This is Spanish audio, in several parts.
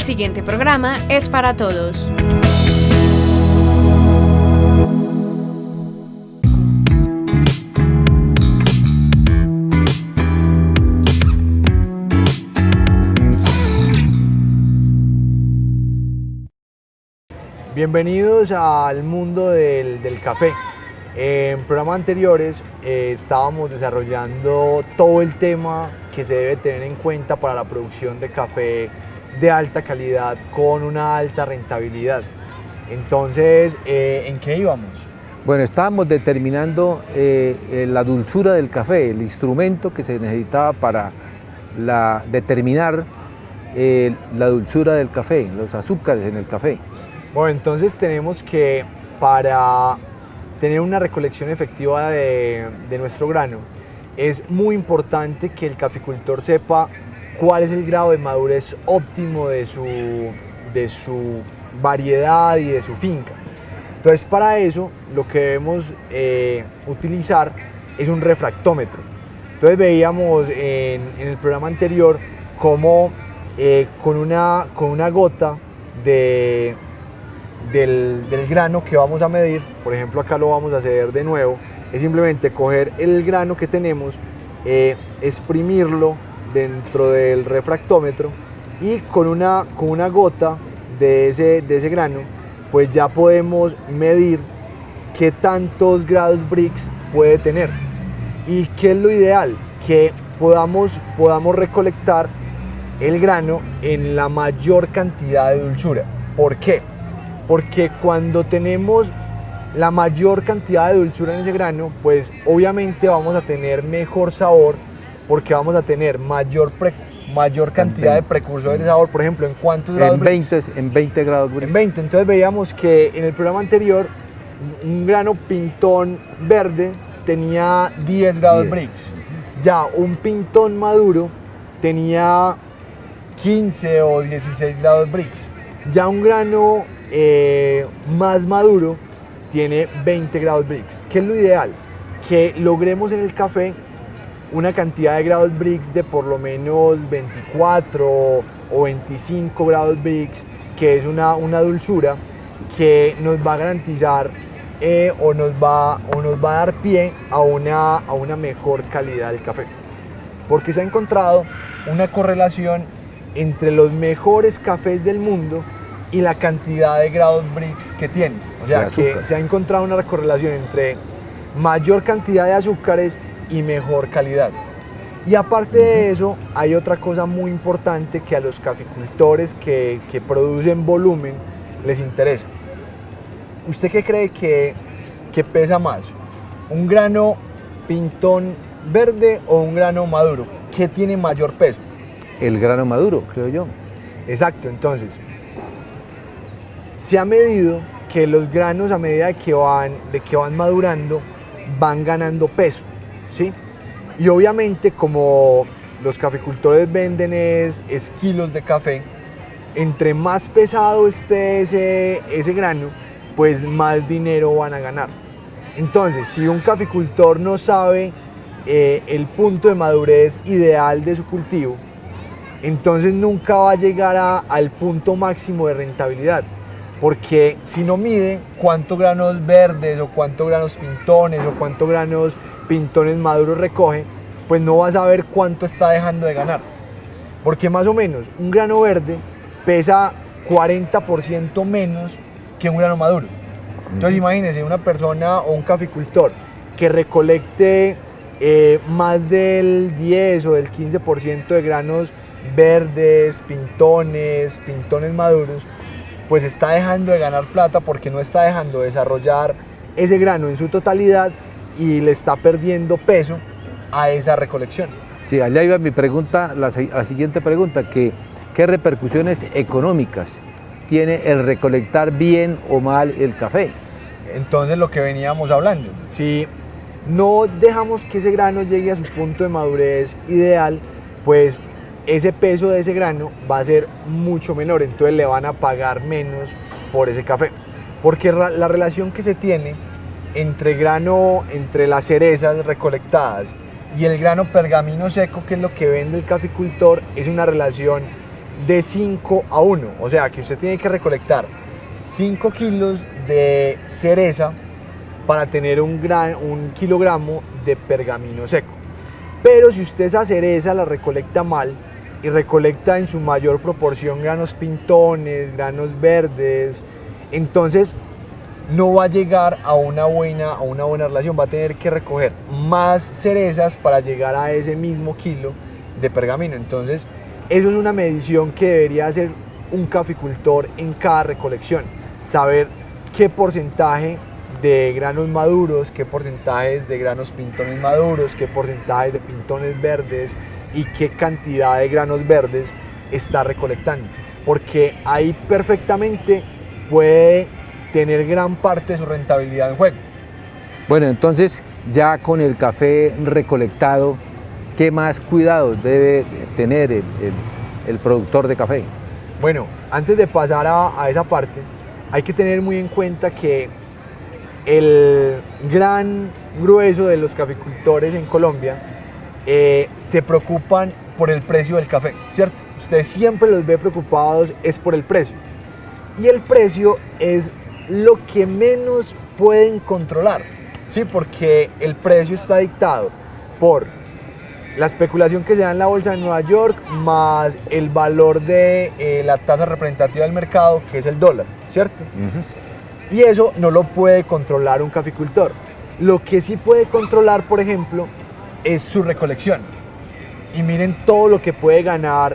El siguiente programa es para todos. Bienvenidos al mundo del café. En programas anteriores estábamos desarrollando todo el tema que se debe tener en cuenta para la producción de café de alta calidad con una alta rentabilidad. Entonces, ¿en qué íbamos? Bueno, estábamos determinando la dulzura del café, el instrumento que se necesitaba para determinar la dulzura del café, los azúcares en el café. Bueno, entonces tenemos que, para tener una recolección efectiva de nuestro grano, es muy importante que el caficultor sepa cuál es el grado de madurez óptimo de su variedad y de su finca. Entonces, para eso lo que debemos utilizar es un refractómetro. Entonces veíamos en el programa anterior cómo con una gota del grano que vamos a medir, por ejemplo acá lo vamos a hacer de nuevo, es simplemente coger el grano que tenemos, exprimirlo dentro del refractómetro y con una gota de ese grano pues ya podemos medir qué tantos grados Brix puede tener. ¿Y qué es lo ideal? Que podamos recolectar el grano en la mayor cantidad de dulzura. ¿Por qué? Porque cuando tenemos la mayor cantidad de dulzura en ese grano, pues obviamente vamos a tener mejor sabor, porque vamos a tener mayor cantidad de precursores de sabor. Por ejemplo, ¿en cuántos grados Brix? En 20 grados Brix. En 20. Entonces veíamos que en el programa anterior un grano pintón verde tenía 10 grados Brix. Ya un pintón maduro tenía 15 o 16 grados Brix. Ya un grano más maduro tiene 20 grados Brix. ¿Qué es lo ideal? Que logremos en el café una cantidad de grados Brix de por lo menos 24 o 25 grados Brix, que es una dulzura que nos va a garantizar o nos va a dar pie a una mejor calidad del café. Porque se ha encontrado una correlación entre los mejores cafés del mundo y la cantidad de grados Brix que tienen. O sea, que se ha encontrado una correlación entre mayor cantidad de azúcares y mejor calidad. Y aparte de eso, hay otra cosa muy importante que a los caficultores que producen volumen les interesa. ¿Usted qué cree que pesa más? ¿Un grano pintón verde o un grano maduro? ¿Qué tiene mayor peso? El grano maduro, creo yo. Exacto, entonces se ha medido que los granos a medida de que van madurando van ganando peso, ¿sí? Y obviamente como los caficultores venden es kilos de café, entre más pesado esté ese grano, pues más dinero van a ganar. Entonces, si un caficultor no sabe el punto de madurez ideal de su cultivo, entonces nunca va a llegar al punto máximo de rentabilidad. Porque si no mide cuántos granos verdes o cuántos granos pintones o cuántos granos pintones maduros recoge, pues no va a saber cuánto está dejando de ganar. Porque más o menos un grano verde pesa 40% menos que un grano maduro. Entonces imagínense una persona o un caficultor que recolecte más del 10 o del 15% de granos verdes, pintones maduros, pues está dejando de ganar plata porque no está dejando de desarrollar ese grano en su totalidad y le está perdiendo peso a esa recolección. Sí, allá iba mi pregunta, la siguiente pregunta, ¿qué repercusiones económicas tiene el recolectar bien o mal el café? Entonces lo que veníamos hablando, si no dejamos que ese grano llegue a su punto de madurez ideal, pues ese peso de ese grano va a ser mucho menor, entonces le van a pagar menos por ese café. Porque la relación que se tiene entre las cerezas recolectadas y el grano pergamino seco, que es lo que vende el caficultor, es una relación de 5 a 1. O sea que usted tiene que recolectar 5 kilos de cereza para tener un kilogramo de pergamino seco. Pero si usted esa cereza la recolecta mal y recolecta en su mayor proporción granos pintones, granos verdes, entonces no va a llegar a una buena relación, va a tener que recoger más cerezas para llegar a ese mismo kilo de pergamino. Entonces eso es una medición que debería hacer un caficultor en cada recolección, saber qué porcentaje de granos maduros, qué porcentajes de granos pintones maduros, qué porcentajes de pintones verdes y qué cantidad de granos verdes está recolectando, porque ahí perfectamente puede tener gran parte de su rentabilidad en juego. Bueno, entonces ya con el café recolectado, ¿qué más cuidados debe tener el productor de café? Bueno, antes de pasar a esa parte, hay que tener muy en cuenta que el gran grueso de los caficultores en Colombia se preocupan por el precio del café, ¿cierto? Usted siempre los ve preocupados es por el precio. Y el precio es lo que menos pueden controlar, ¿sí? Porque el precio está dictado por la especulación que se da en la bolsa de Nueva York más el valor de la tasa representativa del mercado, que es el dólar, ¿cierto? Y eso no lo puede controlar un caficultor. Lo que sí puede controlar, por ejemplo, es su recolección. Y miren todo lo que puede ganar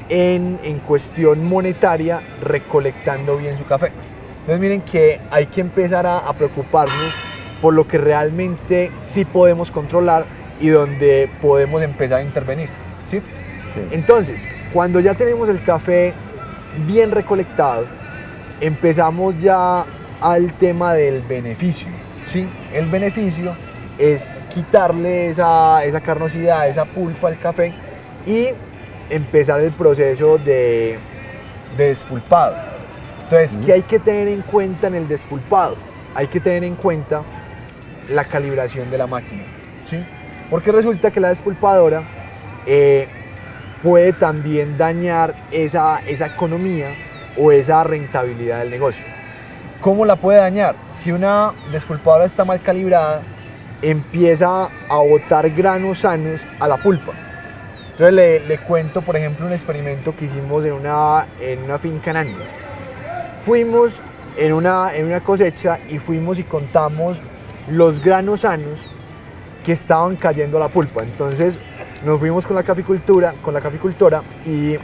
en cuestión monetaria recolectando bien su café. Entonces miren que hay que empezar a preocuparnos por lo que realmente sí podemos controlar y donde podemos empezar a intervenir, ¿sí? Sí. Entonces, cuando ya tenemos el café bien recolectado, empezamos ya al tema del beneficio, ¿sí? El beneficio es quitarle esa carnosidad, esa pulpa al café y empezar el proceso de despulpado. Entonces, ¿qué hay que tener en cuenta en el despulpado? Hay que tener en cuenta la calibración de la máquina, ¿sí? Porque resulta que la despulpadora puede también dañar esa economía o esa rentabilidad del negocio. ¿Cómo la puede dañar? Si una despulpadora está mal calibrada, empieza a botar granos sanos a la pulpa. Entonces le cuento, por ejemplo, un experimento que hicimos en una finca en Andes. Fuimos en una cosecha y fuimos y contamos los granos sanos que estaban cayendo a la pulpa. Entonces nos fuimos con la caficultora y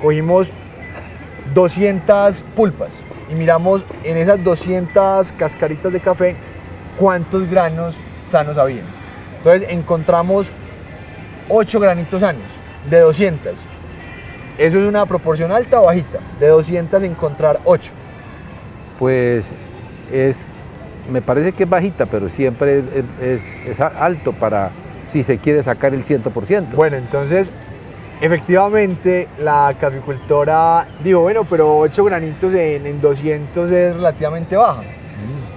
cogimos 200 pulpas y miramos en esas 200 cascaritas de café cuántos granos sanos había. Entonces encontramos 8 granitos sanos de 200. ¿Eso es una proporción alta o bajita? De 200 encontrar 8. Pues me parece que es bajita, pero siempre es alto para si se quiere sacar el 100%. Bueno, entonces, efectivamente, la caficultora dijo, bueno, pero 8 granitos en 200 es relativamente baja.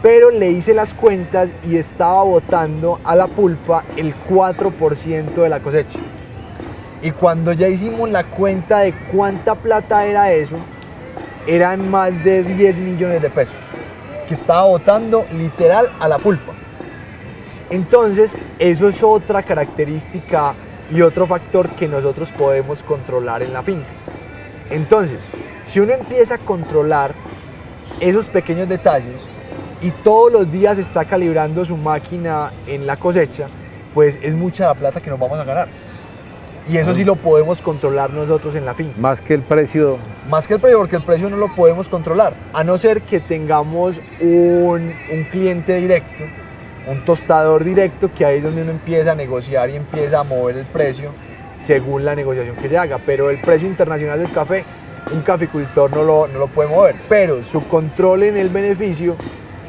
Pero le hice las cuentas y estaba botando a la pulpa el 4% de la cosecha. Y cuando ya hicimos la cuenta de cuánta plata era eso, eran más de 10 millones de pesos que estaba botando literal a la pulpa. Entonces, eso es otra característica y otro factor que nosotros podemos controlar en la finca. Entonces, si uno empieza a controlar esos pequeños detalles y todos los días está calibrando su máquina en la cosecha, pues es mucha la plata que nos vamos a ganar. Y eso sí lo podemos controlar nosotros en la finca. Más que el precio. Más que el precio, porque el precio no lo podemos controlar. A no ser que tengamos un cliente directo, un tostador directo, que ahí es donde uno empieza a negociar y empieza a mover el precio según la negociación que se haga. Pero el precio internacional del café, un caficultor no lo puede mover. Pero su control en el beneficio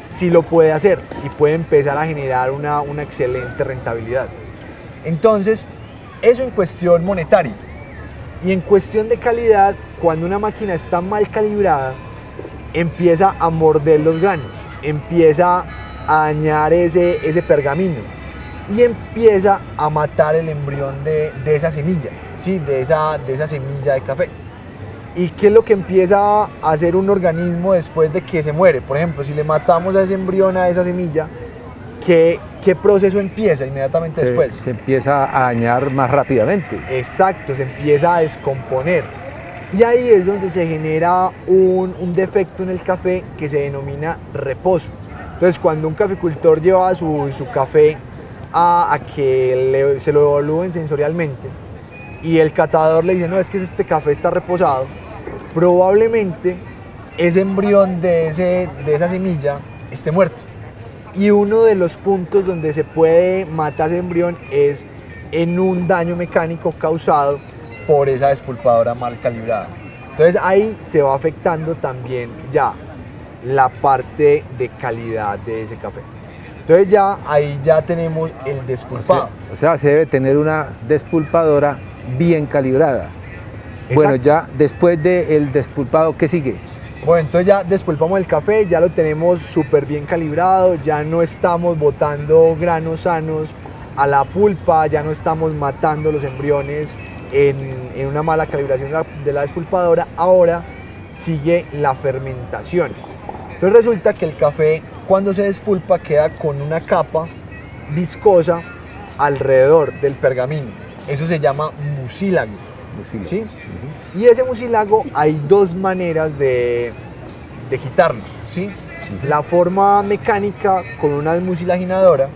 sí lo puede hacer y puede empezar a generar una excelente rentabilidad. Entonces, eso en cuestión monetaria. Y en cuestión de calidad, cuando una máquina está mal calibrada, empieza a morder los granos, empieza a dañar ese pergamino y empieza a matar el embrión de esa semilla, ¿sí? de esa semilla de café. ¿Y qué es lo que empieza a hacer un organismo después de que se muere? Por ejemplo, si le matamos a ese embrión, a esa semilla, ¿qué proceso empieza inmediatamente después? Se empieza a dañar más rápidamente. Exacto, se empieza a descomponer. Y ahí es donde se genera un defecto en el café que se denomina reposo. Entonces, cuando un caficultor lleva su café a que se lo evalúen sensorialmente y el catador le dice, no, es que este café está reposado, probablemente ese embrión de esa semilla esté muerto. Y uno de los puntos donde se puede matar ese embrión es en un daño mecánico causado por esa despulpadora mal calibrada. Entonces ahí se va afectando también ya la parte de calidad de ese café. Entonces ahí ya tenemos el despulpado. O sea, se debe tener una despulpadora bien calibrada. Exacto. Bueno, ya después del despulpado, ¿qué sigue? Bueno, entonces ya despulpamos el café, ya lo tenemos súper bien calibrado, ya no estamos botando granos sanos a la pulpa, ya no estamos matando los embriones en una mala calibración de la despulpadora. Ahora sigue la fermentación. Entonces resulta que el café, cuando se despulpa, queda con una capa viscosa alrededor del pergamino. Eso se llama mucílago. ¿Sí? Uh-huh. Y ese mucílago hay dos maneras de quitarlo, ¿sí? Uh-huh. La forma mecánica con una desmucilaginadora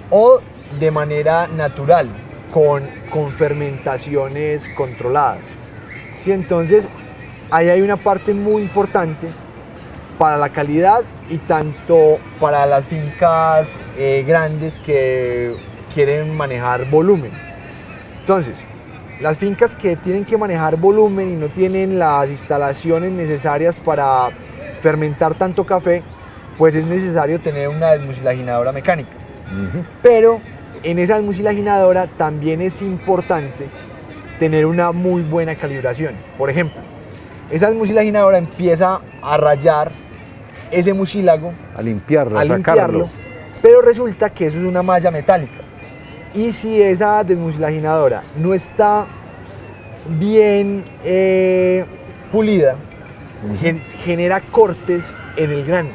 o de manera natural con fermentaciones controladas, ¿sí? Entonces ahí hay una parte muy importante para la calidad y tanto para las fincas grandes que quieren manejar volumen. Entonces, las fincas que tienen que manejar volumen y no tienen las instalaciones necesarias para fermentar tanto café, pues es necesario tener una desmucilaginadora mecánica. Uh-huh. Pero en esa desmucilaginadora también es importante tener una muy buena calibración. Por ejemplo, esa desmucilaginadora empieza a rayar ese mucílago, a limpiarlo, pero resulta que eso es una malla metálica. Y si esa desmucilaginadora no está bien pulida, genera cortes en el grano.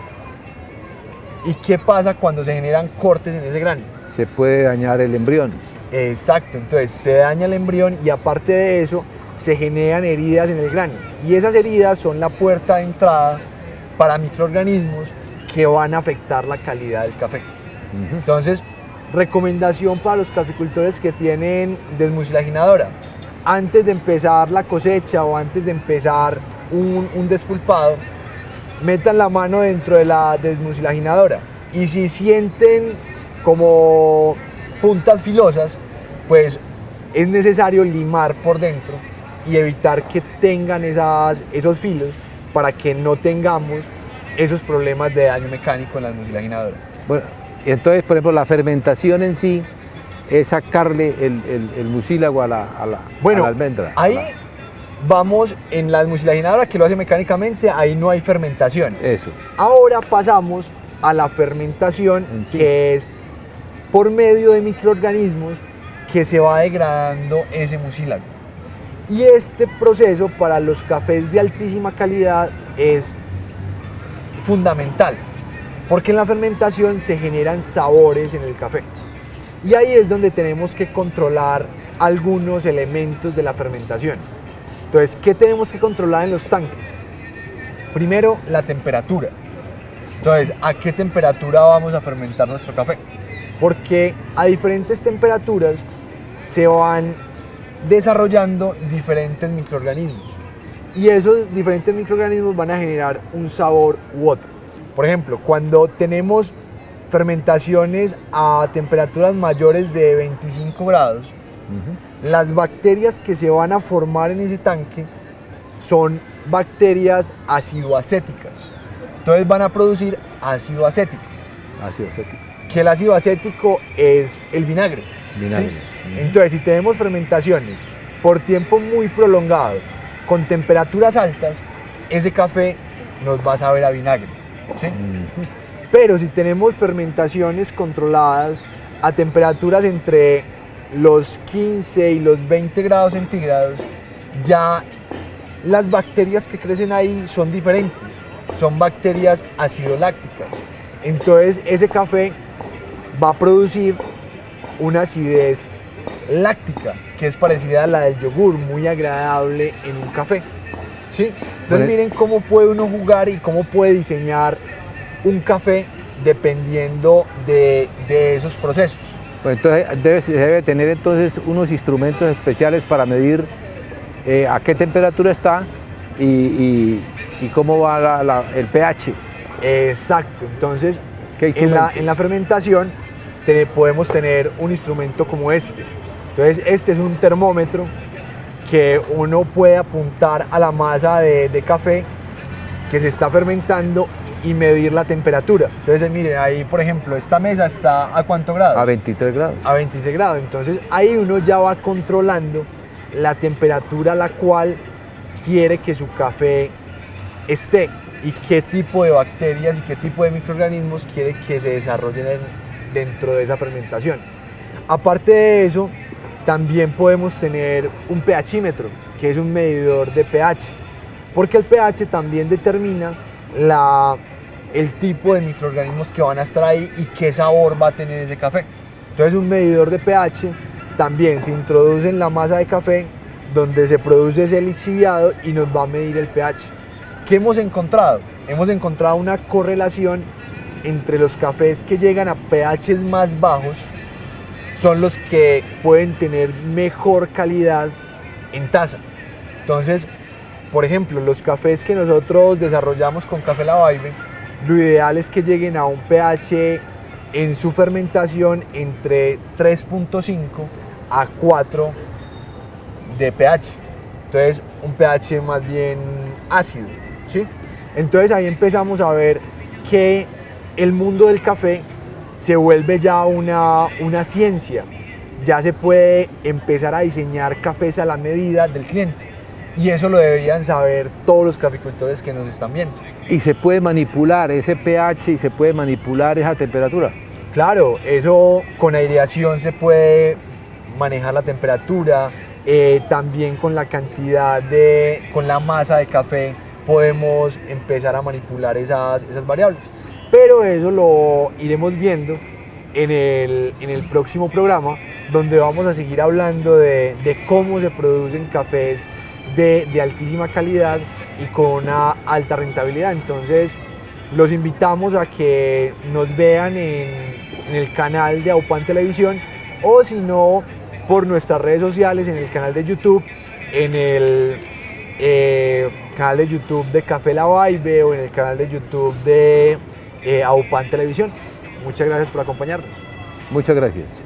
¿Y qué pasa cuando se generan cortes en ese grano? Se puede dañar el embrión. Exacto, entonces se daña el embrión y aparte de eso se generan heridas en el grano. Y esas heridas son la puerta de entrada para microorganismos que van a afectar la calidad del café. Uh-huh. Entonces, recomendación para los caficultores que tienen desmucilaginadora: antes de empezar la cosecha o antes de empezar un despulpado, metan la mano dentro de la desmucilaginadora y si sienten como puntas filosas, pues es necesario limar por dentro y evitar que tengan esos filos para que no tengamos esos problemas de daño mecánico en la desmucilaginadora. Bueno, entonces, por ejemplo, la fermentación en sí es sacarle el mucílago a la almendra. Ahí vamos en la desmucilaginadora que lo hace mecánicamente, ahí no hay fermentación. Eso. Ahora pasamos a la fermentación en sí, que es por medio de microorganismos que se va degradando ese mucílago. Y este proceso para los cafés de altísima calidad es fundamental, porque en la fermentación se generan sabores en el café. Y ahí es donde tenemos que controlar algunos elementos de la fermentación. Entonces, ¿qué tenemos que controlar en los tanques? Primero, la temperatura. Entonces, ¿a qué temperatura vamos a fermentar nuestro café? Porque a diferentes temperaturas se van desarrollando diferentes microorganismos. Y esos diferentes microorganismos van a generar un sabor u otro. Por ejemplo, cuando tenemos fermentaciones a temperaturas mayores de 25 grados, uh-huh, las bacterias que se van a formar en ese tanque son bacterias ácido-acéticas. Entonces van a producir ácido acético. Ácido acético. Que el ácido acético es el vinagre. Vinagre. ¿Sí? Uh-huh. Entonces, si tenemos fermentaciones por tiempo muy prolongado, con temperaturas altas, ese café nos va a saber a vinagre. ¿Sí? Uh-huh. Pero si tenemos fermentaciones controladas a temperaturas entre los 15 y los 20 grados centígrados, ya las bacterias que crecen ahí son diferentes, son bacterias acidolácticas. Entonces ese café va a producir una acidez láctica, que es parecida a la del yogur, muy agradable en un café. ¿Sí? Entonces miren cómo puede uno jugar y cómo puede diseñar un café dependiendo de esos procesos. Pues entonces se debe tener entonces unos instrumentos especiales para medir a qué temperatura está y cómo va el pH. Exacto, entonces en la fermentación podemos tener un instrumento como este. Entonces este es un termómetro que uno puede apuntar a la masa de café que se está fermentando y medir la temperatura. Entonces miren, ahí por ejemplo esta mesa está ¿a cuánto grados? A 23 grados. A 23 grados, entonces ahí uno ya va controlando la temperatura a la cual quiere que su café esté y qué tipo de bacterias y qué tipo de microorganismos quiere que se desarrollen dentro de esa fermentación. Aparte de eso, también podemos tener un pHímetro, que es un medidor de pH, porque el pH también determina el tipo de microorganismos que van a estar ahí y qué sabor va a tener ese café. Entonces un medidor de pH también se introduce en la masa de café donde se produce ese lixiviado y nos va a medir el pH. ¿Qué hemos encontrado? Hemos encontrado una correlación entre los cafés que llegan a pHs más bajos, son los que pueden tener mejor calidad en taza. Entonces, por ejemplo, los cafés que nosotros desarrollamos con Café La Vibe, lo ideal es que lleguen a un pH en su fermentación entre 3.5 a 4 de pH. Entonces, un pH más bien ácido, ¿sí? Entonces ahí empezamos a ver que el mundo del café se vuelve ya una ciencia. Ya se puede empezar a diseñar cafés a la medida del cliente. Y eso lo deberían saber todos los caficultores que nos están viendo. ¿Y se puede manipular ese pH y se puede manipular esa temperatura? Claro, eso con aireación se puede manejar la temperatura, también con la cantidad con la masa de café podemos empezar a manipular esas variables. Pero eso lo iremos viendo en el próximo programa, donde vamos a seguir hablando de cómo se producen cafés de altísima calidad y con una alta rentabilidad. Entonces los invitamos a que nos vean en el canal de Aupan Televisión, o si no por nuestras redes sociales, en el canal de YouTube, en el canal de YouTube de Café La Vibe o en el canal de YouTube de Aupan Televisión. Muchas gracias por acompañarnos. Muchas gracias.